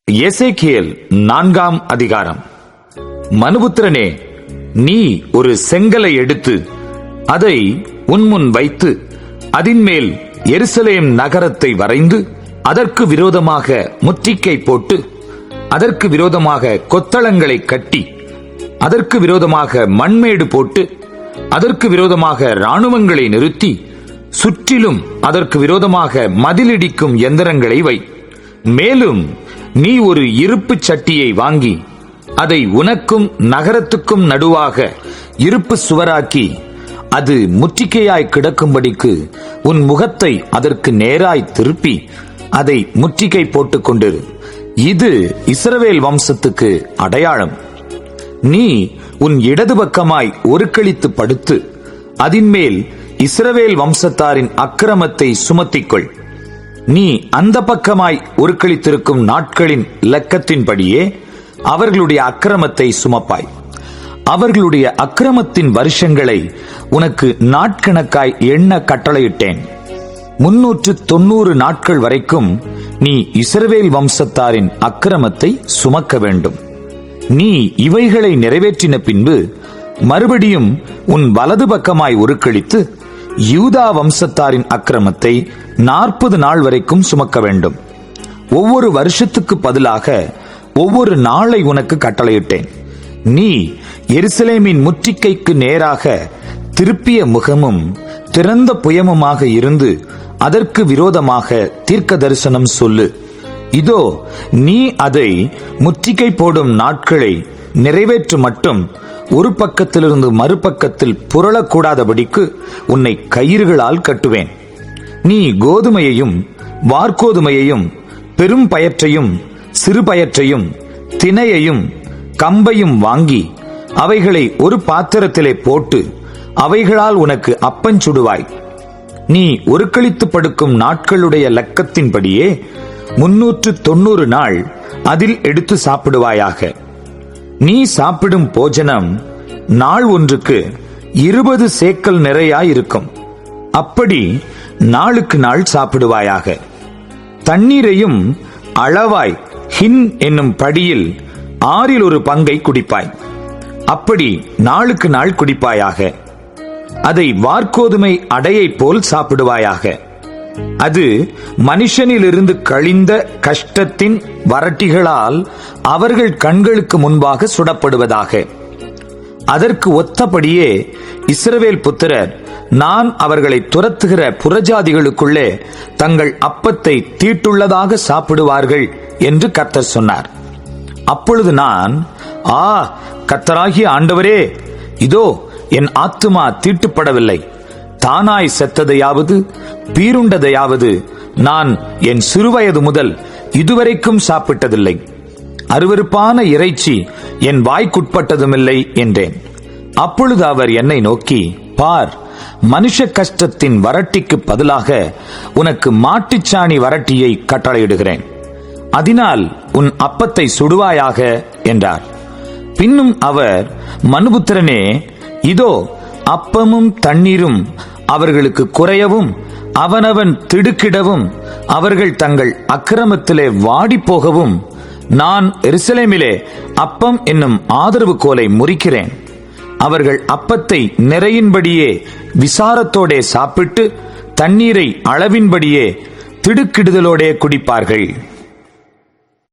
எசேக்கியேல் 4ஆம் அதிகாரம். மனுபுத்திரனே, நீ ஒரு செங்கலை எடுத்து அதை உன்முன் வைத்து அதின்மேல் எருசலேம் நகரத்தை வரைந்து அதற்கு விரோதமாக முற்றிக்கை போட்டு அதற்கு விரோதமாக கொத்தளங்களை கட்டி அதற்கு விரோதமாக மண்மேடு போட்டு அதற்கு விரோதமாக இராணுவங்களை நிறுத்தி சுற்றிலும் அதற்கு விரோதமாக மதிலிடிக்கும் எந்திரங்களை வை. மேலும் நீ ஒரு இருப்பு சட்டியை வாங்கி அதை உனக்கும் நகரத்துக்கும் நடுவாக இருப்பு சுவராக்கி அது முற்றிக்கையாய் கிடக்கும்படிக்கு உன் முகத்தை அதற்கு நேராய் திருப்பி அதை முற்றிக்கை போட்டுக் கொண்டிரு. இது இஸ்ரவேல் வம்சத்துக்கு அடையாளம். நீ உன் இடது பக்கமாய் ஒருக்களித்து படுத்து அதின்மேல் இஸ்ரவேல் வம்சத்தாரின் அக்கிரமத்தை சுமத்திக்கொள். நீ அந்த பக்கமாய் ஒருக்களித்திருக்கும் நாட்களின் இலக்கத்தின்படியே அவர்களுடைய அக்கிரமத்தை சுமப்பாய். அவர்களுடைய அக்கிரமத்தின் வருஷங்களை உனக்கு நாட்கணக்காய் எண்ண கட்டளையிட்டேன். 390 நாட்கள் வரைக்கும் நீ இஸ்ரவேல் வம்சத்தாரின் அக்கிரமத்தை சுமக்க வேண்டும். நீ இவைகளை நிறைவேற்றின பின்பு மறுபடியும் உன் வலது பக்கமாய் ஒருக்களித்து யூதா வம்சத்தாரின் அக்கிரமத்தை 40 நாள் வரைக்கும் சுமக்க வேண்டும். ஒவ்வொரு வருஷத்துக்கு பதிலாக ஒவ்வொரு நாளை உனக்கு கட்டளையிட்டேன். நீ எருசலேமின் முற்றிக்கைக்கு நேராக திருப்பிய முகமும் திறந்த புயமுமாக இருந்து அதற்கு விரோதமாக தீர்க்க தரிசனம் சொல்லு. இதோ, நீ அதை முற்றிக்கை போடும் நாட்களை நிறைவேற்று மட்டும் ஒரு பக்கத்திலிருந்து மறுபக்கத்தில் புரளக்கூடாதபடிக்கு உன்னை கயிறுகளால் கட்டுவேன். நீ கோதுமையையும் வார்கோதுமையையும் பெரும் பயற்றையும் சிறு பயற்றையும் தினையையும் கம்பையும் வாங்கி அவைகளை ஒரு பாத்திரத்திலே போட்டு அவைகளால் உனக்கு அப்பஞ்சுடுவாய். நீ ஒருக்களித்து படுக்கும் நாட்களுடைய லக்கத்தின்படியே 390 நாள் அதில் எடுத்து சாப்பிடுவாயாக. நீ சாப்பிடும் போஜனம் நாள் ஒன்றுக்கு 20 சேக்கல் நிறையாயிருக்கும். அப்படி நாளுக்கு நாள் சாப்பிடுவாயாக. தண்ணீரையும் அளவாய் ஹின் என்னும் படியில் 1/6 பங்கை குடிப்பாய். அப்படி நாளுக்கு நாள் குடிப்பாயாக. அதை வார்கோதுமை அடையை போல் சாப்பிடுவாயாக. அது மனுஷனிலிருந்து கழிந்த கஷ்டத்தின் வரட்டிகளால் அவர்கள் கண்களுக்கு முன்பாக சுடப்படுவதாக. அதற்கு ஒத்தபடியே இஸ்ரவேல் புத்திரர் நான் அவர்களை துரத்துகிற புறஜாதிகளுக்குள்ளே தங்கள் அப்பத்தை தீட்டுள்ளதாக சாப்பிடுவார்கள் என்று கர்த்தர் சொன்னார். அப்பொழுது நான், கர்த்தராகிய ஆண்டவரே, இதோ என் ஆத்துமா தீட்டுப்படவில்லை. தானாய் செத்ததையாவது பீருண்டதையாவது நான் என் சிறுவயது முதல் இதுவரைக்கும் சாப்பிட்டதில்லை. அருவருப்பான இறைச்சி என் வாய்க்குட்பட்டதுமில்லை என்றேன். அப்பொழுது அவர் என்னை நோக்கி, பார், மனுஷ கஷ்டத்தின் வரட்டிக்கு பதிலாக உனக்கு மாட்டுச்சாணி வரட்டியை கட்டளையிடுகிறேன். அதனால் உன் அப்பத்தை சுடுவாயாக என்றார். பின்னும் அவர், மனுபுத்திரனே, இதோ அப்பமும் தண்ணீரும் அவர்களுக்கு குறையவும் அவனவன் திடுக்கிடவும் அவர்கள் தங்கள் அக்கிரமத்திலே வாடி போகவும் நான் எருசலேமிலே அப்பம் என்னும் ஆதரவு கோலை முறிக்கிறேன். அவர்கள் அப்பத்தை நிறையின்படியே விசாரத்தோடே சாப்பிட்டு தண்ணீரை அளவின்படியே திடுக்கிடுதலோடே குடிப்பார்கள்.